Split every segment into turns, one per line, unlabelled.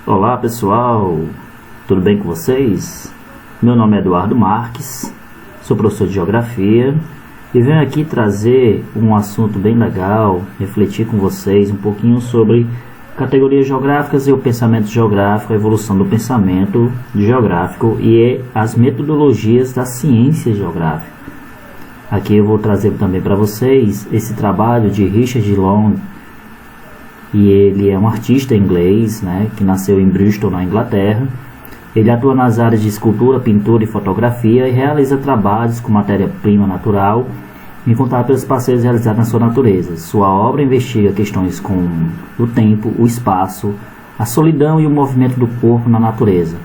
Olá pessoal, tudo bem com vocês? Meu nome é Eduardo Marques, sou professor de Geografia e venho aqui trazer um assunto bem legal, refletir com vocês um pouquinho sobre categorias geográficas e o pensamento geográfico, a evolução do pensamento geográfico e as metodologias da ciência geográfica. Aqui eu vou trazer também para vocês esse trabalho de Richard Long, e ele é um artista inglês, que nasceu em Bristol, na Inglaterra. Ele atua nas áreas de escultura, pintura e fotografia e realiza trabalhos com matéria-prima natural encontrada pelos parceiros realizados na sua natureza. Sua obra investiga questões como o tempo, o espaço, a solidão e o movimento do corpo na natureza.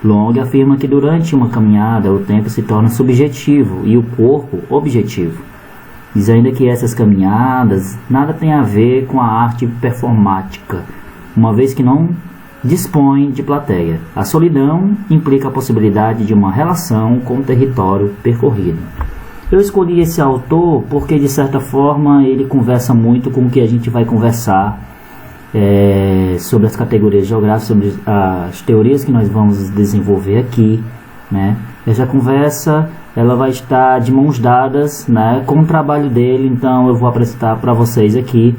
Long afirma que durante uma caminhada o tempo se torna subjetivo e o corpo objetivo. Diz ainda que essas caminhadas nada tem a ver com a arte performática, uma vez que não dispõe de plateia. A solidão implica a possibilidade de uma relação com o território percorrido. Eu escolhi esse autor porque, de certa forma, ele conversa muito com o que a gente vai conversar sobre as categorias geográficas, sobre as teorias que nós vamos desenvolver aqui, Essa conversa ela vai estar de mãos dadas, com o trabalho dele. Então eu vou apresentar para vocês aqui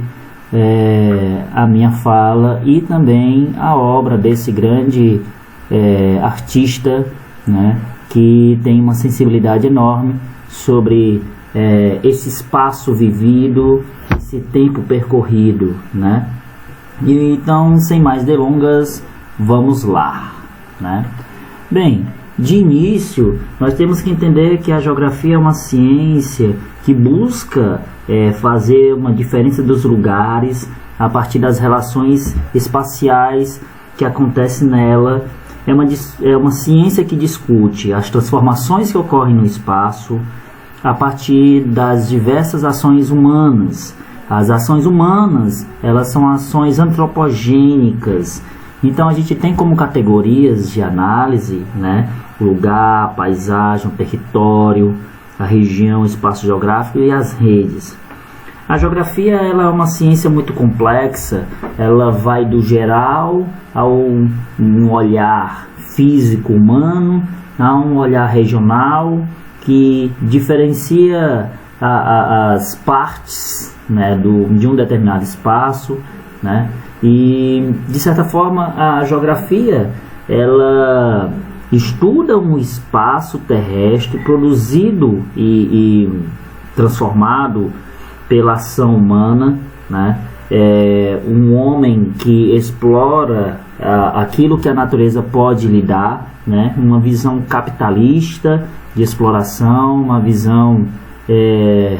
a minha fala e também a obra desse grande artista, que tem uma sensibilidade enorme sobre esse espaço vivido, esse tempo percorrido, E então, sem mais delongas, vamos lá, Bem, de início, nós temos que entender que a geografia é uma ciência que busca fazer uma diferença dos lugares a partir das relações espaciais que acontecem nela. É uma ciência que discute as transformações que ocorrem no espaço a partir das diversas ações humanas. As ações humanas, elas são ações antropogênicas. Então a gente tem como categorias de análise, lugar, a paisagem, o território, a região, o espaço geográfico e as redes. A geografia ela é uma ciência muito complexa, ela vai do geral ao um olhar físico humano, a um olhar regional que diferencia as partes de um determinado espaço, E de certa forma a geografia ela estuda um espaço terrestre produzido e transformado pela ação humana, um homem que explora aquilo que a natureza pode lhe dar, uma visão capitalista de exploração, uma visão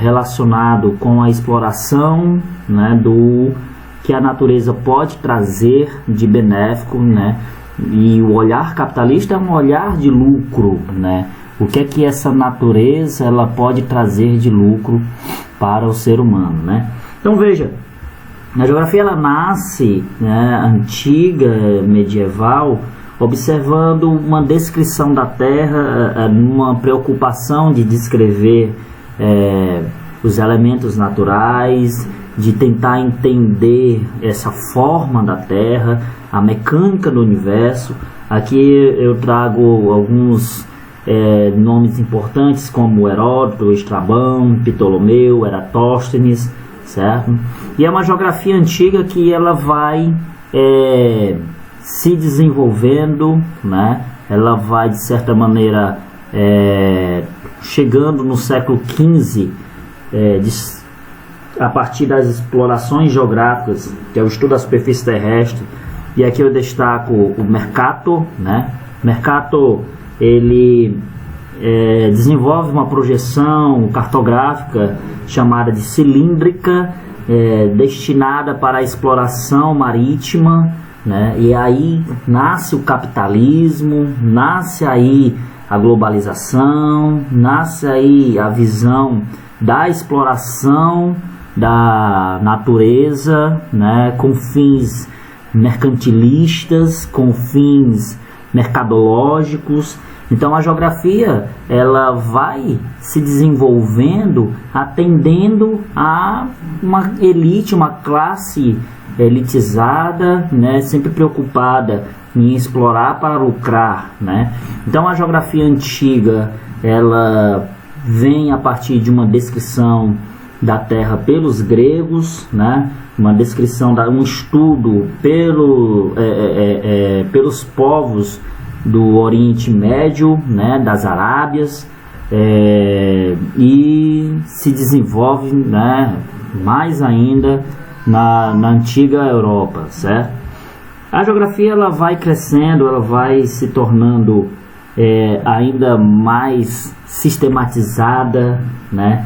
relacionada com a exploração do que a natureza pode trazer de benéfico, E o olhar capitalista é um olhar de lucro, O que é que essa natureza ela pode trazer de lucro para o ser humano, Então veja, a geografia ela nasce, antiga, medieval, observando uma descrição da Terra, numa preocupação de descrever os elementos naturais, de tentar entender essa forma da Terra, a mecânica do universo. Aqui eu trago alguns nomes importantes como Heródoto, Estrabão, Ptolomeu, Eratóstenes, certo? E é uma geografia antiga que ela vai se desenvolvendo, Ela vai de certa maneira chegando no século XV, a partir das explorações geográficas, que é o estudo da superfície terrestre. E aqui eu destaco o Mercator, Mercator ele desenvolve uma projeção cartográfica chamada de cilíndrica, destinada para a exploração marítima, E aí nasce o capitalismo, nasce aí a globalização, nasce aí a visão da exploração da natureza, com fins mercantilistas, com fins mercadológicos, Então a geografia ela vai se desenvolvendo atendendo a uma elite, uma classe elitizada, né, sempre preocupada em explorar para lucrar, né? Então a geografia antiga ela vem a partir de uma descrição da Terra pelos gregos, né? Uma descrição, um estudo pelos povos do Oriente Médio, né? Das Arábias, e se desenvolve, né? Mais ainda na antiga Europa, certo? A geografia ela vai crescendo, ela vai se tornando ainda mais sistematizada, né?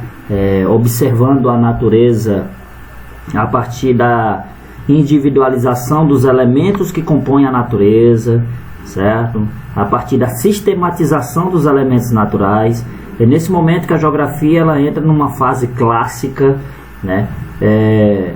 Observando a natureza a partir da individualização dos elementos que compõem a natureza, certo? A partir da sistematização dos elementos naturais. É nesse momento que a geografia ela entra numa fase clássica, né?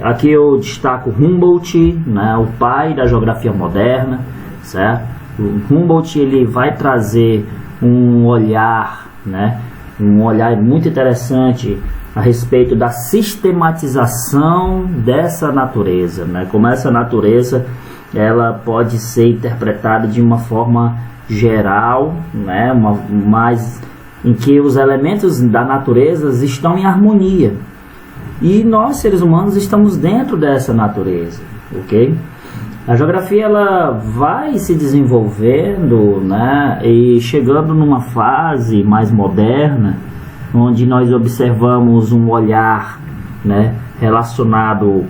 Aqui eu destaco Humboldt, né? O pai da geografia moderna, certo? O Humboldt ele vai trazer um olhar, né? Um olhar muito interessante a respeito da sistematização dessa natureza, né? Como essa natureza ela pode ser interpretada de uma forma geral, né? Mas em que os elementos da natureza estão em harmonia e nós seres humanos estamos dentro dessa natureza, ok? A geografia ela vai se desenvolvendo, né, e chegando numa fase mais moderna, onde nós observamos um olhar, né, relacionado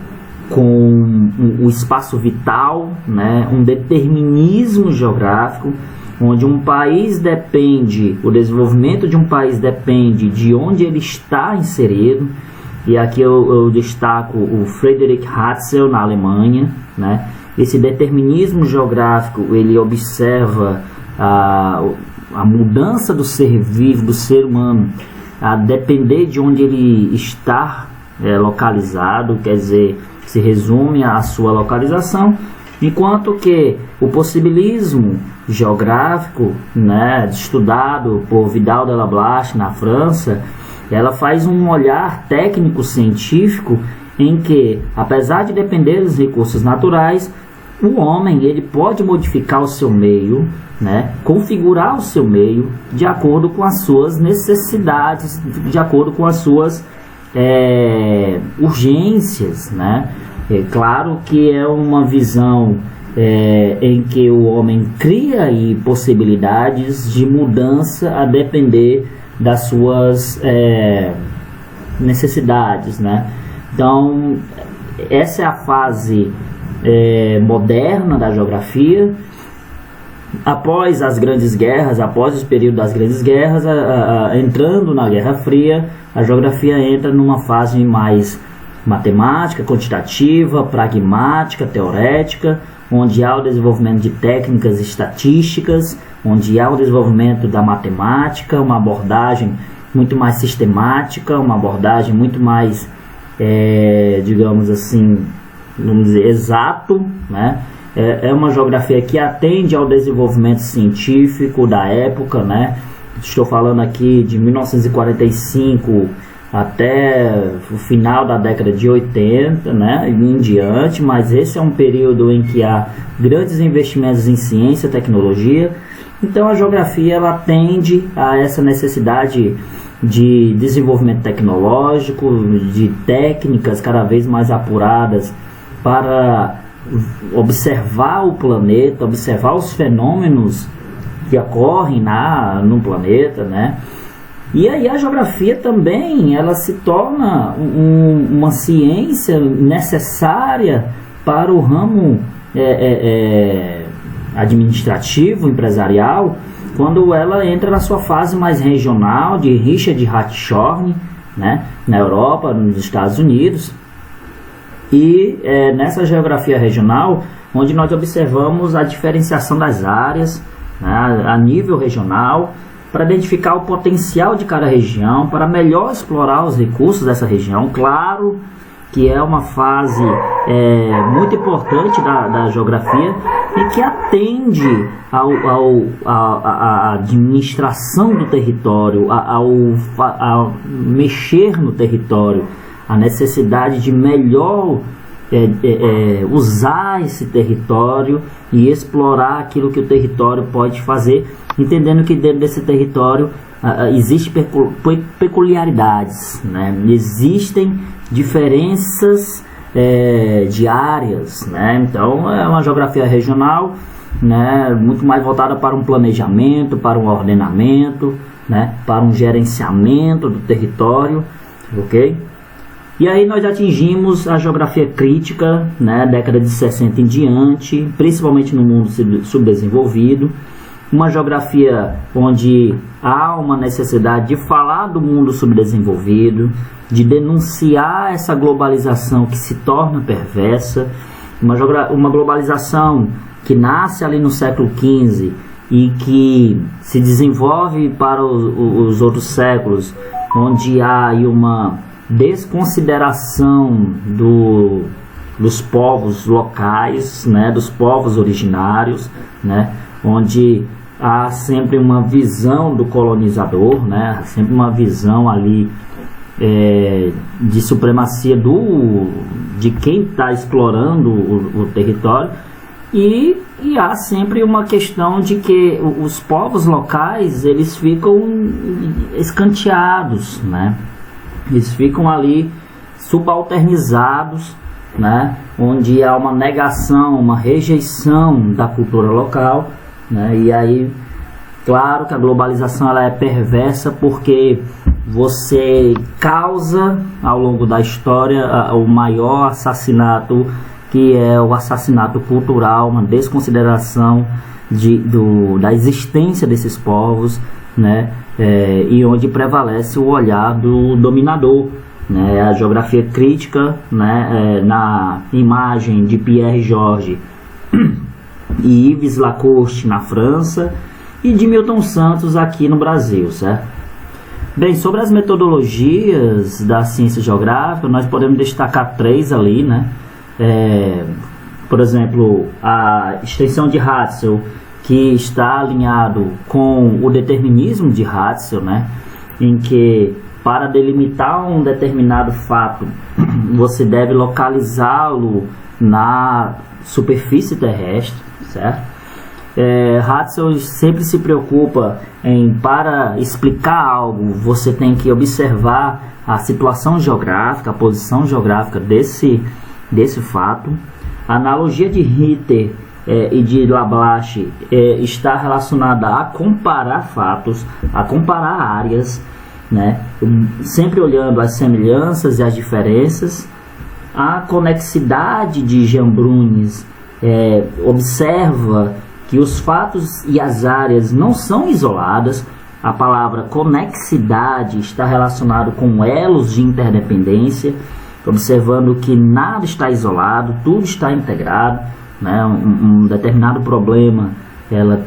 com o espaço vital, né, um determinismo geográfico, onde um país depende, o desenvolvimento de um país depende de onde ele está inserido. E aqui eu destaco o Friedrich Hatzel na Alemanha, né? Esse determinismo geográfico ele observa a mudança do ser vivo, do ser humano, a depender de onde ele está localizado, quer dizer, se resume à sua localização, enquanto que o possibilismo geográfico, né, estudado por Vidal de la Blache na França, ela faz um olhar técnico-científico em que, apesar de depender dos recursos naturais, o homem ele pode modificar o seu meio, né, configurar o seu meio de acordo com as suas necessidades, de acordo com as suas urgências, né? É claro que é uma visão em que o homem cria aí possibilidades de mudança a depender das suas necessidades, né? Então essa é a fase moderna da geografia. Após as grandes guerras, após o período das grandes guerras, entrando na Guerra Fria, a geografia entra numa fase mais matemática, quantitativa, pragmática, teorética, onde há o desenvolvimento de técnicas estatísticas, onde há o desenvolvimento da matemática, uma abordagem muito mais sistemática, uma abordagem muito mais, digamos assim, vamos dizer, exato, né? É uma geografia que atende ao desenvolvimento científico da época, né? Estou falando aqui de 1945 até o final da década de 80, né, e em diante, mas esse é um período em que há grandes investimentos em ciência e tecnologia. Então a geografia ela atende a essa necessidade de desenvolvimento tecnológico, de técnicas cada vez mais apuradas para observar o planeta, observar os fenômenos que ocorrem no planeta, né? E aí a geografia também ela se torna uma ciência necessária para o ramo administrativo, empresarial, quando ela entra na sua fase mais regional, de Richard Hartshorne, né, na Europa, nos Estados Unidos. E nessa geografia regional, onde nós observamos a diferenciação das áreas, né, a nível regional, para identificar o potencial de cada região, para melhor explorar os recursos dessa região, claro, que é uma fase muito importante da geografia e que atende à administração do território, ao mexer no território, a necessidade de melhor usar esse território e explorar aquilo que o território pode fazer, entendendo que dentro desse território existem peculiaridades, né? Existem diferenças de áreas, né? Então é uma geografia regional, né? Muito mais voltada para um planejamento, para um ordenamento, né? Para um gerenciamento do território, ok? E aí nós atingimos a geografia crítica, né, década de 60 em diante, principalmente no mundo subdesenvolvido, uma geografia onde há uma necessidade de falar do mundo subdesenvolvido, de denunciar essa globalização que se torna perversa, uma globalização que nasce ali no século XV e que se desenvolve para os outros séculos, onde há aí uma desconsideração dos povos locais, né, dos povos originários, né, onde há sempre uma visão do colonizador, né, sempre uma visão ali de supremacia de quem está explorando o território, e há sempre uma questão de que os povos locais eles ficam escanteados, né? Eles ficam ali subalternizados, né? Onde há uma negação, uma rejeição da cultura local, né? E aí, claro que a globalização ela é perversa porque você causa ao longo da história o maior assassinato, que é o assassinato cultural, uma desconsideração da existência desses povos, né? E onde prevalece o olhar do dominador, né? A geografia crítica, né? Na imagem de Pierre Georges e Yves Lacoste na França e de Milton Santos aqui no Brasil, certo? Bem, sobre as metodologias da ciência geográfica, nós podemos destacar 3 ali, né? Por exemplo, a extensão de Hatzel, que está alinhado com o determinismo de Hatzel, né? Em que para delimitar um determinado fato, você deve localizá-lo na superfície terrestre, certo? Hatzel sempre se preocupa para explicar algo, você tem que observar a situação geográfica, a posição geográfica desse fato. A analogia de Ritter e de Lablache está relacionada a comparar fatos, a comparar áreas, né? Sempre olhando as semelhanças e as diferenças. A conexidade de Jean Brunes observa que os fatos e as áreas não são isoladas. A palavra conexidade está relacionado com elos de interdependência, observando que nada está isolado, tudo está integrado, né? Um determinado problema ela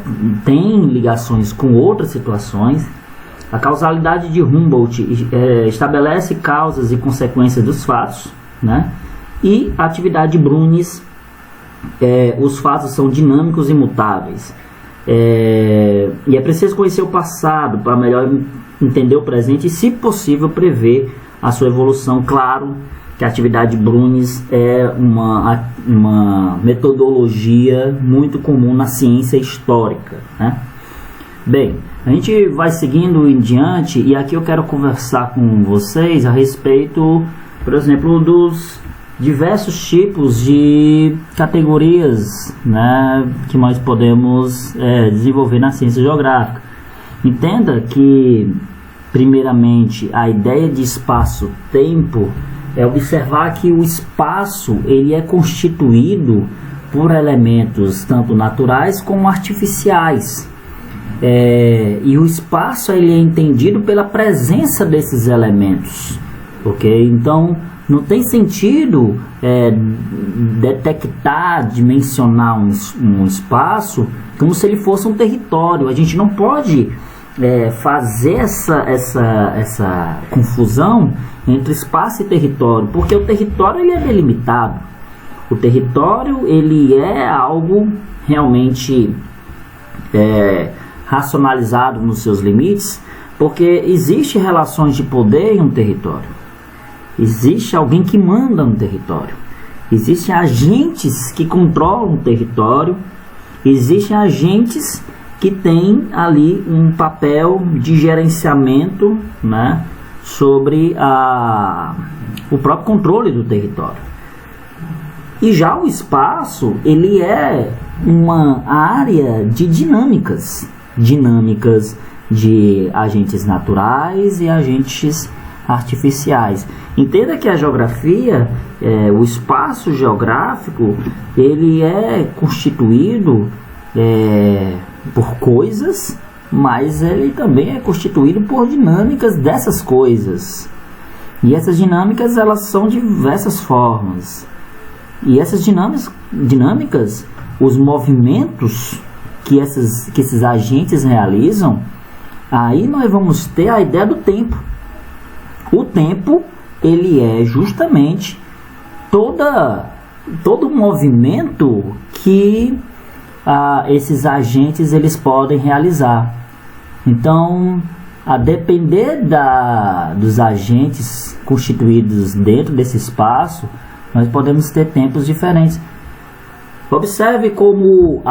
tem ligações com outras situações. A causalidade de Humboldt estabelece causas e consequências dos fatos, né? E a atividade de Brunes, os fatos são dinâmicos e mutáveis. E é preciso conhecer o passado para melhor entender o presente e, se possível, prever a sua evolução. Claro que a atividade de Brunes é uma metodologia muito comum na ciência histórica, né? Bem, a gente vai seguindo em diante e aqui eu quero conversar com vocês a respeito, por exemplo, dos diversos tipos de categorias, né, que nós podemos desenvolver na ciência geográfica. Entenda que, primeiramente, a ideia de espaço-tempo é observar que o espaço ele é constituído por elementos tanto naturais como artificiais. E o espaço ele é entendido pela presença desses elementos, ok? Então não tem sentido detectar, dimensionar um espaço como se ele fosse um território. A gente não pode fazer essa confusão entre espaço e território, porque o território ele é delimitado. O território ele é algo realmente racionalizado nos seus limites, porque existem relações de poder em um território. Existe alguém que manda no território. Existem agentes que controlam o território. Existem agentes que têm ali um papel de gerenciamento, né, sobre o próprio controle do território. E já o espaço, ele é uma área de dinâmicas de agentes naturais e agentes artificiais. Entenda que a geografia, o espaço geográfico, ele é constituído por coisas, mas ele também é constituído por dinâmicas dessas coisas. E essas dinâmicas, elas são de diversas formas. E essas dinâmicas, os movimentos que esses agentes realizam, aí nós vamos ter a ideia do tempo. O tempo, ele é justamente todo o movimento que esses agentes eles podem realizar. Então, a depender dos agentes constituídos dentro desse espaço, nós podemos ter tempos diferentes. Observe como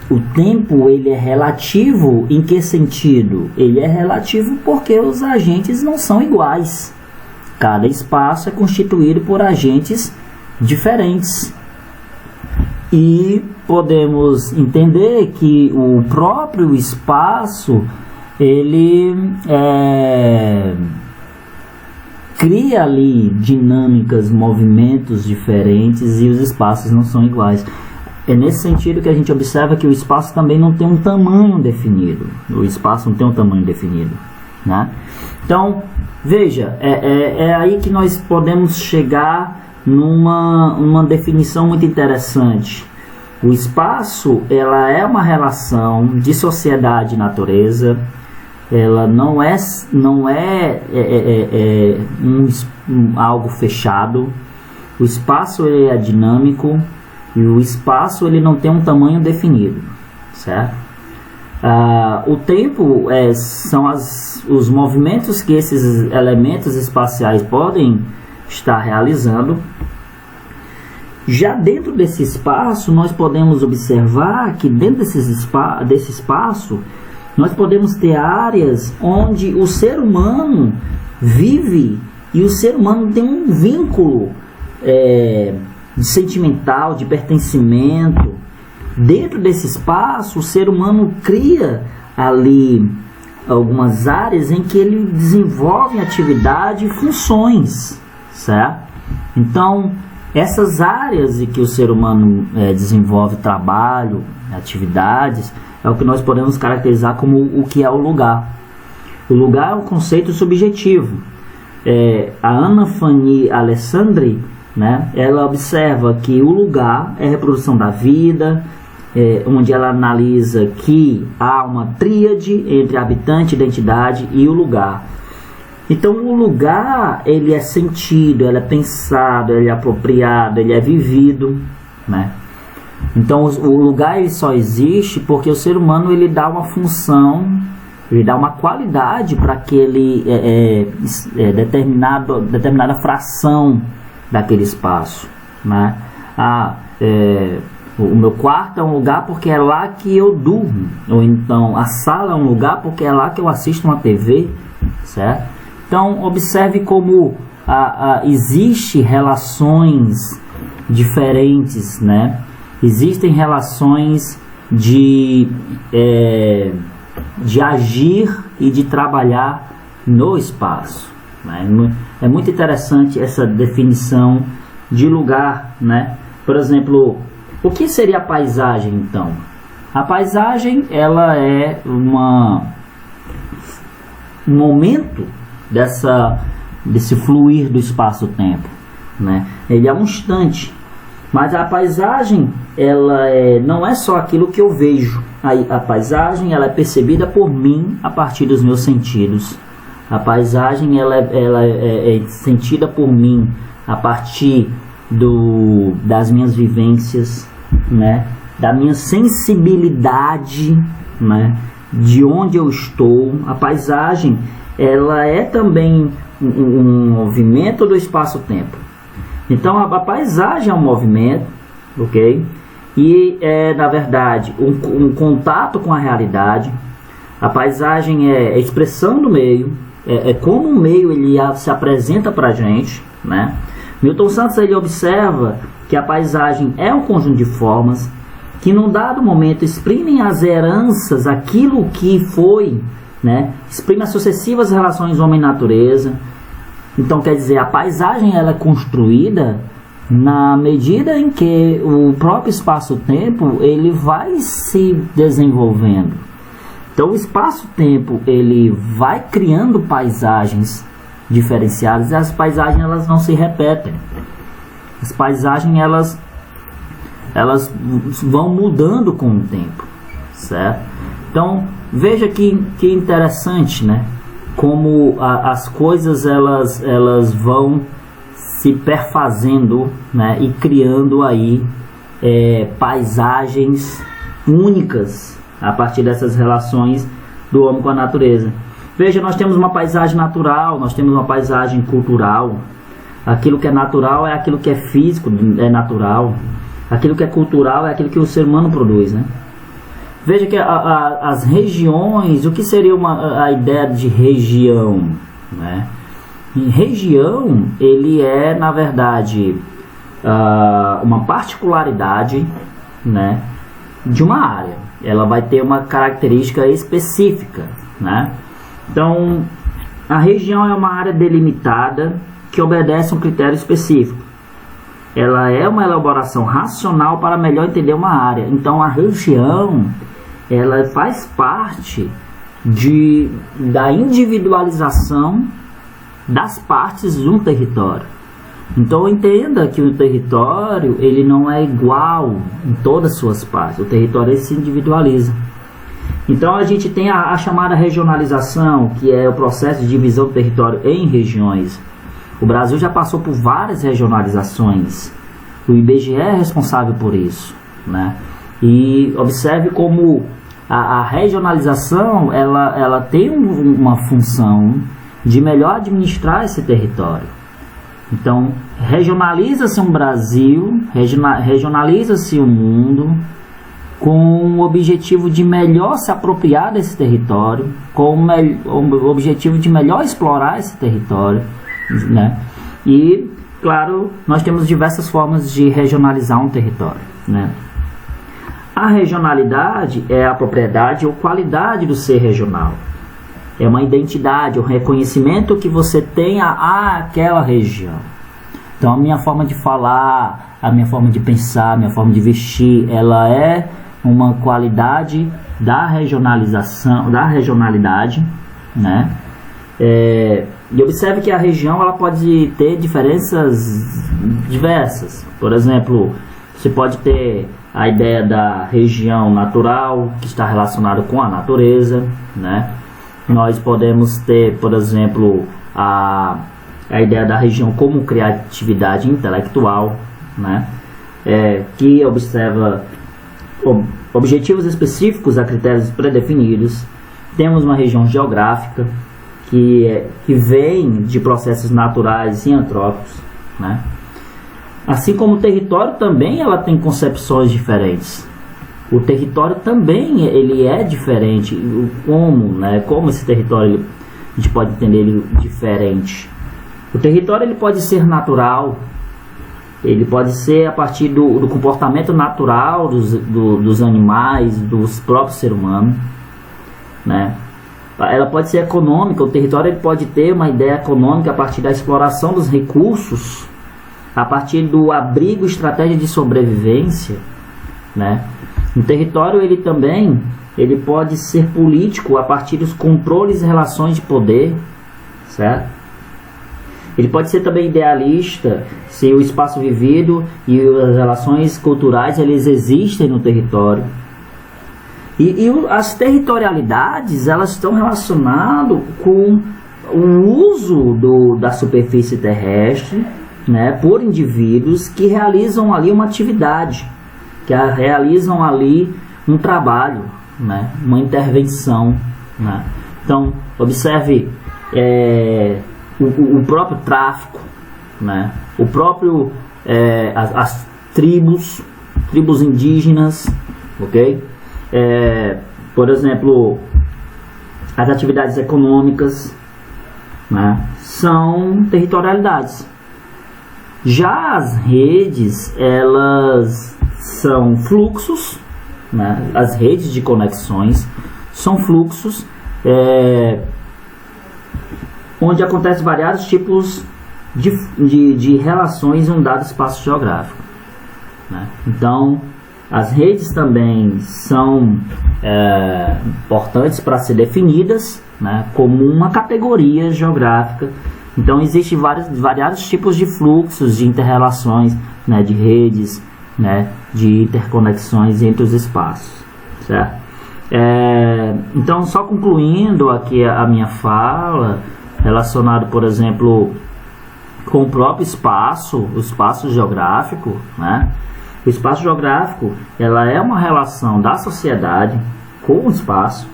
o tempo ele é relativo. Em que sentido? Ele é relativo porque os agentes não são iguais. Cada espaço é constituído por agentes diferentes. E podemos entender que o próprio espaço ele cria ali dinâmicas, movimentos diferentes, e os espaços não são iguais. É nesse sentido que a gente observa que o espaço também não tem um tamanho definido. O espaço não tem um tamanho definido, né? Então, veja, é aí que nós podemos chegar numa definição muito interessante. O espaço, ela é uma relação de sociedade e natureza. Ela não é algo fechado. O espaço ele é dinâmico e o espaço ele não tem um tamanho definido, certo? O tempo são os movimentos que esses elementos espaciais podem estar realizando. Já dentro desse espaço, nós podemos observar que dentro desse espaço nós podemos ter áreas onde o ser humano vive e o ser humano tem um vínculo sentimental, de pertencimento. Dentro desse espaço, o ser humano cria ali algumas áreas em que ele desenvolve atividade e funções, certo? Então, essas áreas em que o ser humano desenvolve trabalho, atividades, é o que nós podemos caracterizar como o que é o lugar. O lugar é um conceito subjetivo. A Anna Fanny Alessandri, né, ela observa que o lugar é a reprodução da vida, onde ela analisa que há uma tríade entre habitante, identidade e o lugar. Então o lugar ele é sentido, ele é pensado, ele é apropriado, ele é vivido, né? Então o lugar ele só existe porque o ser humano ele dá uma função, ele dá uma qualidade para aquele determinada fração daquele espaço, né? O meu quarto é um lugar porque é lá que eu durmo, ou então a sala é um lugar porque é lá que eu assisto uma TV, certo? Então observe como existem relações diferentes, né? Existem relações de agir e de trabalhar no espaço, né? É muito interessante essa definição de lugar, né? Por exemplo, o que seria a paisagem então? A paisagem ela é um momento desse fluir do espaço-tempo, né? Ele é um instante. Mas a paisagem, ela não é só aquilo que eu vejo. A paisagem, ela é percebida por mim a partir dos meus sentidos. A paisagem, ela é sentida por mim a partir das minhas vivências, né? Da minha sensibilidade, né? De onde eu estou. A paisagem, ela é também um movimento do espaço-tempo. Então a paisagem é um movimento, ok? E é, na verdade, um contato com a realidade. A paisagem é a expressão do meio, é como o meio ele se apresenta para a gente, né? Milton Santos ele observa que a paisagem é um conjunto de formas que num dado momento exprimem as heranças, aquilo que foi, né? Exprime as sucessivas relações homem-natureza. Então, quer dizer, a paisagem ela é construída na medida em que o próprio espaço-tempo ele vai se desenvolvendo. Então, o espaço-tempo ele vai criando paisagens diferenciadas e as paisagens elas não se repetem. As paisagens elas vão mudando com o tempo, certo? Então, veja que interessante, né? Como as coisas elas vão se perfazendo, né, e criando aí paisagens únicas a partir dessas relações do homem com a natureza. Veja, nós temos uma paisagem natural, nós temos uma paisagem cultural. Aquilo que é natural é aquilo que é físico, é natural. Aquilo que é cultural é aquilo que o ser humano produz, né? Veja que as regiões, o que seria a ideia de região, né? Em região, ele é, na verdade, uma particularidade, né, de uma área. Ela vai ter uma característica específica, né? Então, a região é uma área delimitada que obedece a um critério específico. Ela é uma elaboração racional para melhor entender uma área. Então, a região ela faz parte da individualização das partes de um território. Então entenda que o território ele não é igual em todas as suas partes. O território ele se individualiza. Então a gente tem a chamada regionalização, que é o processo de divisão do território em regiões. O Brasil já passou por várias regionalizações. O IBGE é responsável por isso, né? E observe como a regionalização ela tem uma função de melhor administrar esse território. Então, regionaliza-se um Brasil, regionaliza-se o mundo com o objetivo de melhor se apropriar desse território, com o objetivo de melhor explorar esse território, né? E, claro, nós temos diversas formas de regionalizar um território, né? A regionalidade é a propriedade ou qualidade do ser regional. É uma identidade, um reconhecimento que você tem àquela região. Então a minha forma de falar, a minha forma de pensar, a minha forma de vestir, ela é uma qualidade da regionalização, da regionalidade, né? E observe que a região ela pode ter diferenças diversas. Por exemplo, você pode ter a ideia da região natural, que está relacionada com a natureza, né? Nós podemos ter, por exemplo, a ideia da região como criatividade intelectual, né? Que observa objetivos específicos a critérios predefinidos. Temos uma região geográfica que vem de processos naturais e antrópicos, né? Assim como o território também ela tem concepções diferentes. O território também ele é diferente. Como esse território a gente pode entender ele diferente? O território ele pode ser natural, ele pode ser a partir do comportamento natural dos animais, dos próprios seres humanos, né? Ela pode ser econômica. O território ele pode ter uma ideia econômica a partir da exploração dos recursos, a partir do abrigo, estratégia de sobrevivência, né? O território ele também pode ser político a partir dos controles e relações de poder, certo? Ele pode ser também idealista se o espaço vivido e as relações culturais eles existem no território. E as territorialidades elas estão relacionadas com o uso da superfície terrestre, né, por indivíduos que realizam ali uma atividade, que realizam ali um trabalho, né, uma intervenção, né. Então, observe o próprio tráfico, né, o próprio as tribos indígenas, ok? Por exemplo, as atividades econômicas, né, são territorialidades. Já as redes, elas são fluxos, né, as redes de conexões são fluxos onde acontecem vários tipos de relações em um dado espaço geográfico, né? Então, as redes também são importantes para ser definidas, né, como uma categoria geográfica. Então, existem variados tipos de fluxos, de interrelações, né, de redes, né, de interconexões entre os espaços, certo? Então, só concluindo aqui a minha fala, relacionado, por exemplo, com o próprio espaço, o espaço geográfico, né? O espaço geográfico, ela é uma relação da sociedade com o espaço.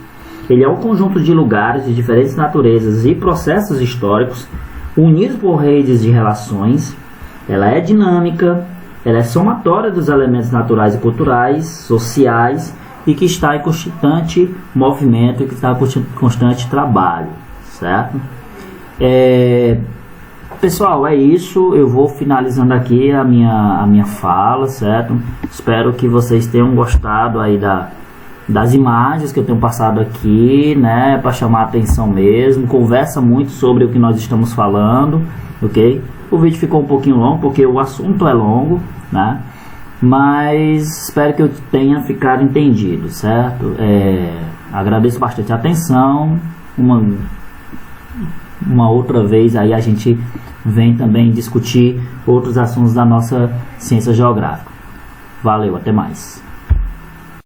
Ele é um conjunto de lugares de diferentes naturezas e processos históricos, unidos por redes de relações. Ela é dinâmica, ela é somatória dos elementos naturais e culturais, sociais, e que está em constante movimento e que está em constante trabalho, certo? Pessoal, é isso. Eu vou finalizando aqui a minha fala, certo? Espero que vocês tenham gostado aí das imagens que eu tenho passado aqui, né? Para chamar a atenção mesmo. Conversa muito sobre o que nós estamos falando, ok? O vídeo ficou um pouquinho longo porque o assunto é longo, né? Mas espero que eu tenha ficado entendido, certo? Agradeço bastante a atenção. Uma outra vez aí a gente vem também discutir outros assuntos da nossa ciência geográfica. Valeu, até mais.